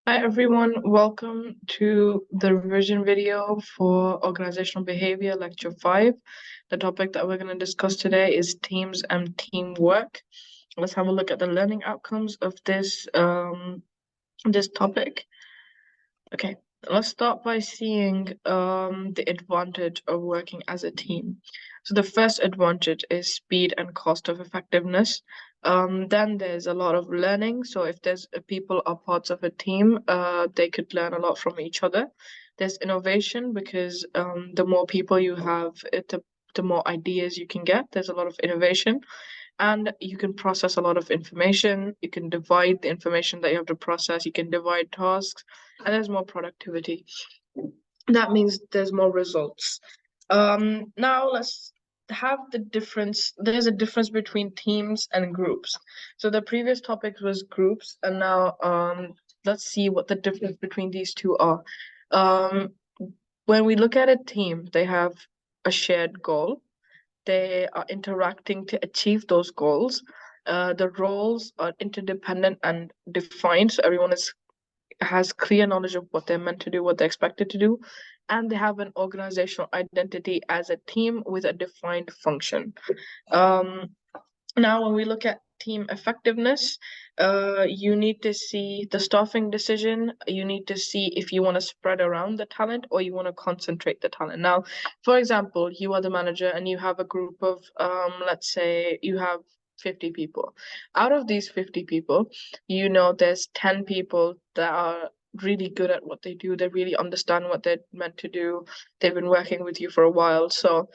Hi everyone, welcome to the revision video for Organizational Behavior Lecture 5. The topic that we're going to discuss today is teams and teamwork. Let's have a look at the learning outcomes of this topic. Okay, let's start by seeing the advantage of working as a team. So the first advantage is speed and cost of effectiveness. Then there's a lot of learning. So if there's people are parts of a team, they could learn a lot from each other. There's innovation because the more people you have, the more ideas you can get. There's a lot of innovation and you can process a lot of information. You can divide the information that you have to process. You can divide tasks, and there's more productivity. That means there's more results. Now let's have the difference. There's a difference between teams and groups. So the previous topic was groups, and now let's see what the difference between these two are. Um, when we look at a team, they have a shared goal. They are interacting to achieve those goals. The roles are interdependent and defined, so everyone has clear knowledge of what they're meant to do, what they're expected to do, and they have an organizational identity as a team with a defined function. Um, Now, when we look at team effectiveness, you need to see the staffing decision. You need to see if you want to spread around the talent or you want to concentrate the talent. Now, for example, you are the manager and you have a group of, let's say you have 50 people. Out of these 50 people, you know there's 10 people that are really good at what they do. They really understand what they're meant to do. They've been working with you for a while. So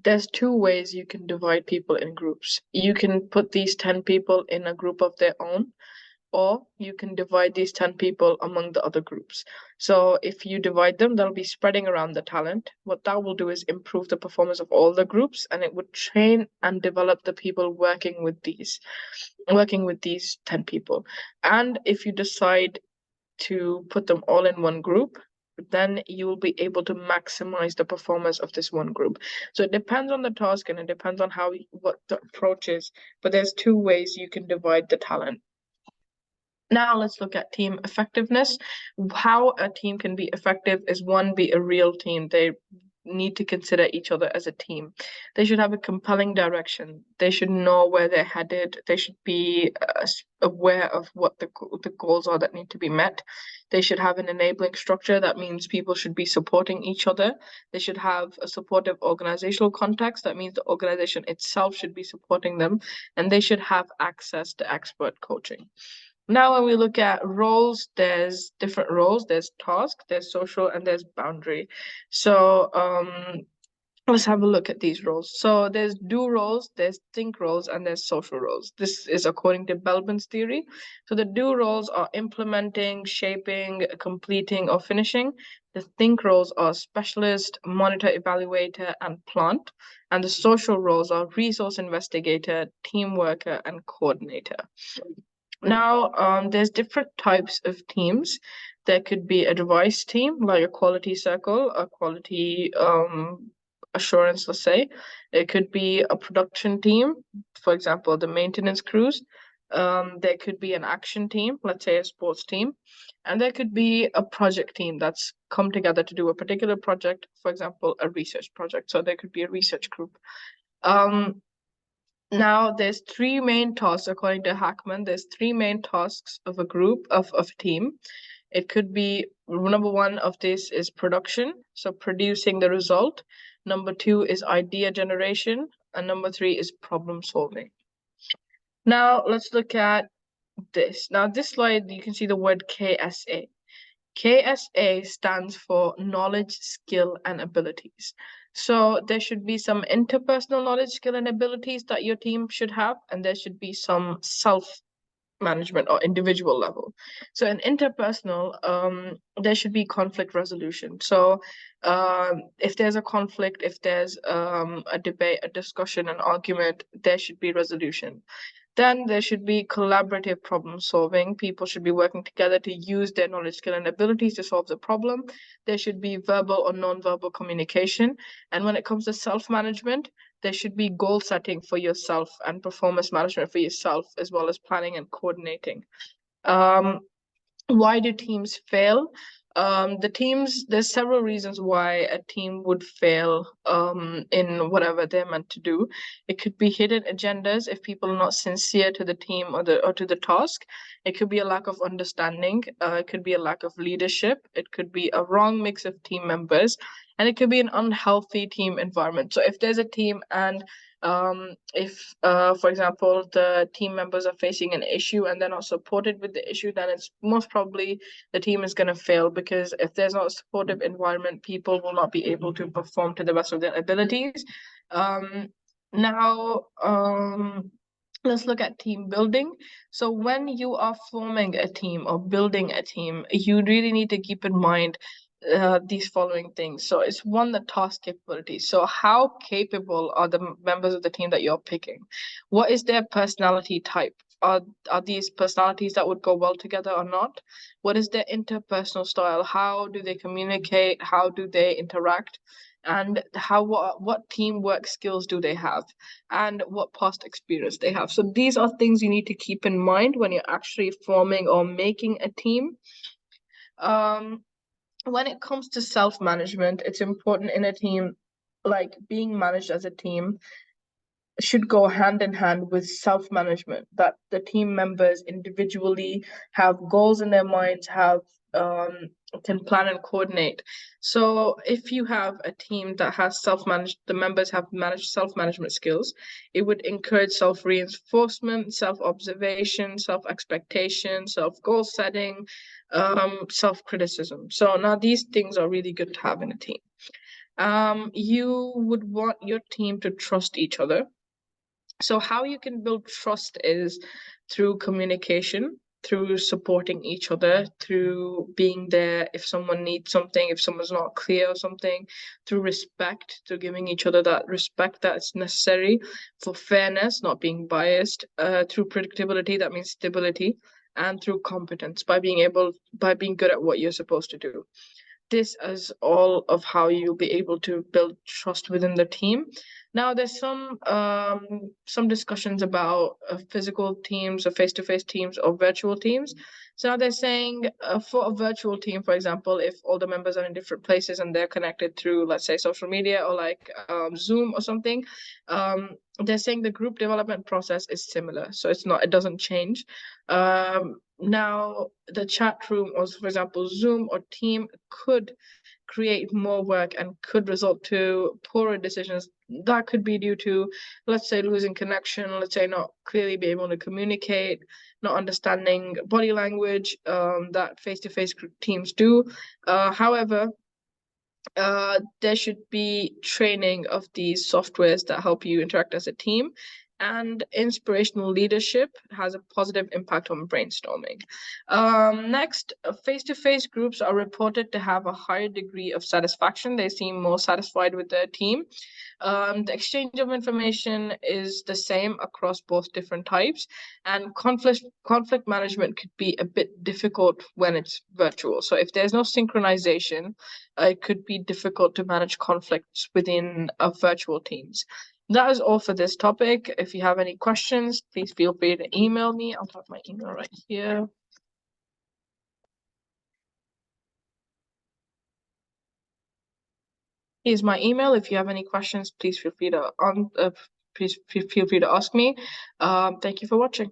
there's two ways you can divide people in groups. You can put these 10 people in a group of their own, or you can divide these 10 people among the other groups. So if you divide them, they'll be spreading around the talent. What that will do is improve the performance of all the groups, and it would train and develop the people working with these 10 people. And if you decide to put them all in one group, then you will be able to maximize the performance of this one group. So it depends on the task and it depends on what the approach is, but there's two ways you can divide the talent. Now let's look at team effectiveness. How a team can be effective is one, be a real team. They need to consider each other as a team. They should have a compelling direction. They should know where they're headed. They should be aware of what the goals are that need to be met. They should have an enabling structure. That means people should be supporting each other. They should have a supportive organizational context. That means the organization itself should be supporting them, and they should have access to expert coaching. Now, when we look at roles, there's different roles. There's task, there's social, and there's boundary. So let's have a look at these roles. So there's do roles, there's think roles, and there's social roles. This is according to Belbin's theory. So the do roles are implementing, shaping, completing, or finishing. The think roles are specialist, monitor, evaluator, and plant. And the social roles are resource investigator, team worker, and coordinator. Now, there's different types of teams. There could be a device team, like a quality circle, a quality assurance, let's say. It could be a production team, for example, the maintenance crews. There could be an action team, let's say a sports team. And there could be a project team that's come together to do a particular project, for example, a research project. So there could be a research group. Now, there's three main tasks, according to Hackman. There's three main tasks of a group of a team. It could be number one of this is production, so producing the result. Number two is idea generation, and number three is problem solving. Now, let's look at this. Now, this slide, you can see the word KSA. KSA stands for knowledge, skill, and abilities. So there should be some interpersonal knowledge, skill, and abilities that your team should have, and there should be some self-management or individual level. So in interpersonal, there should be conflict resolution. So if there's a conflict, if there's a debate, a discussion, an argument, there should be resolution. Then there should be collaborative problem solving. People should be working together to use their knowledge, skill, and abilities to solve the problem. There should be verbal or non-verbal communication. And when it comes to self-management, there should be goal setting for yourself and performance management for yourself, as well as planning and coordinating. Why do teams fail? There's several reasons why a team would fail in whatever they're meant to do. It could be hidden agendas if people are not sincere to the team or to the task. It could be a lack of understanding. It could be a lack of leadership. It could be a wrong mix of team members, and it could be an unhealthy team environment. So if there's a team and if for example the team members are facing an issue and they're not supported with the issue, then it's most probably the team is going to fail, because if there's not a supportive environment, people will not be able to perform to the best of their abilities. Now, let's look at team building. So when you are forming a team or building a team, you really need to keep in mind these following things. So it's one, the task capability. So how capable are the members of the team that you're picking? What is their personality type? Are these personalities that would go well together or not? What is their interpersonal style? How do they communicate? How do they interact? And what teamwork skills do they have? And what past experience they have? So these are things you need to keep in mind when you're actually forming or making a team. When it comes to self-management, it's important in a team, like being managed as a team should go hand in hand with self-management, that the team members individually have goals in their minds, have can plan and coordinate. So if you have a team that has self-managed, the members have managed self-management skills, it would encourage self-reinforcement, self-observation, self-expectation, self-goal setting, self-criticism. So now these things are really good to have in a team. You would want your team to trust each other. So how you can build trust is through communication, through supporting each other, through being there if someone needs something, if someone's not clear or something, through respect, through giving each other that respect that's necessary, for fairness, not being biased, through predictability, that means stability, and through competence, by being good at what you're supposed to do. This is all of how you'll be able to build trust within the team. Now, there's some discussions about physical teams or face-to-face teams or virtual teams. So now they're saying for a virtual team, for example, if all the members are in different places and they're connected through, let's say, social media or like Zoom or something, they're saying the group development process is similar. So it doesn't change. Now, the chat room, or for example, Zoom or Team, could create more work and could result to poorer decisions. That could be due to, let's say, losing connection, let's say not clearly be able to communicate, not understanding body language that face-to-face teams do. However, there should be training of these softwares that help you interact as a team, and inspirational leadership has a positive impact on brainstorming. Next, face-to-face groups are reported to have a higher degree of satisfaction. They seem more satisfied with their team. The exchange of information is the same across both different types, and conflict management could be a bit difficult when it's virtual. So if there's no synchronization, it could be difficult to manage conflicts within virtual teams. That is all for this topic. If you have any questions, please feel free to email me. I'll have my email right here. Here's my email. If you have any questions, please feel free to ask me. Thank you for watching.